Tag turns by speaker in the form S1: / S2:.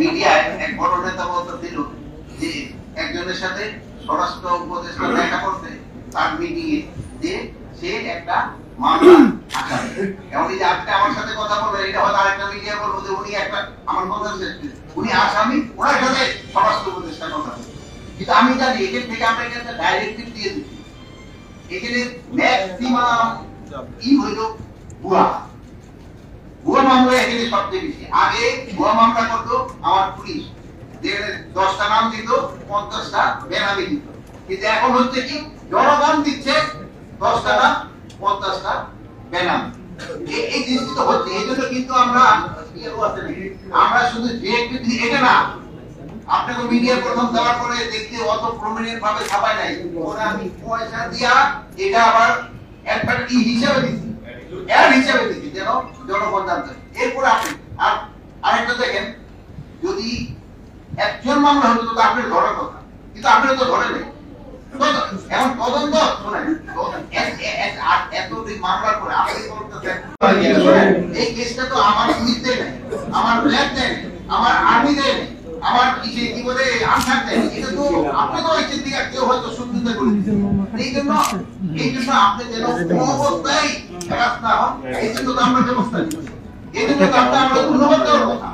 S1: মিডিয়ায় এক বড় নেতা বলতে দিল যে একজনের সাথে স্বরাষ্ট্র উপদেষ্টা দেখা করতে তার মিটিংয়ে যে সে একটা মামলা আসামি। এমন যে আজকে আমার সাথে কথা বলবেন, এটা হয়তো আরেকটা মিডিয়া বলবো যে উনি একটা আমার কথা উনি আসামি, ওনার সাথে স্বরাষ্ট্র উপদেষ্টা কথা বলবে। কিন্তু আমি জানি এখান থেকে আমরা এখানে ডাইরেক্টিভ দিয়ে দিচ্ছি, এখানে ম্যাক্সিমাম হইল ভুয়া ভুয়া মামলা এখানে সবচেয়ে বেশি। আগে ভুয়া মামলা করতো আমার পুলিশ, যে 10টা নাম দিত 50টা বেনামি দিত, কিন্তু এখন হচ্ছে কি জনগণ দিচ্ছে 10টা নাম 50টা বেনামি। এই জিনিসটা হচ্ছে, এই জন্য কিন্তু আমরা শুধু যে এটা না, আপনাকে মিডিয়া প্রথম দেওয়ার পরে দেখতে অত প্রমিনেন্ট ভাবে ছাপায় নাই, ওরা আমি পয়সা দিয়া এটা আবার একটা কি হিসাবে দিচ্ছি, এর হিসাবে দিচ্ছি যেন জনগণ জানতে। এরপরে আপনি আরেকটা দেখেন, যদি একজন মামলা হতো তো আপনি ধরার কথা, কিন্তু আপনি তো ধরে নেই। এখন তদন্ত শোনেন, এত মামলার পরে আপনি বলতেছেন এই কেসটা তো আমার পুলিশ দেয় নাই, আমার ল্যাব দেয় নাই, আমার আর্মি দেয় নাই, আমার কি বলে আনসার দেয় নাই, এটা তো আপনি তো এই চিন্তা কেউ হয়তো শুনতে করে দিচ্ছেন। এই জন্য আপনি যেন কোনো অবস্থায় হেরাস না হন, এই জন্য তো আমরা ব্যবস্থা নিচ্ছি, এই জন্য তো আমরা ধন্যবাদ দেওয়ার কথা।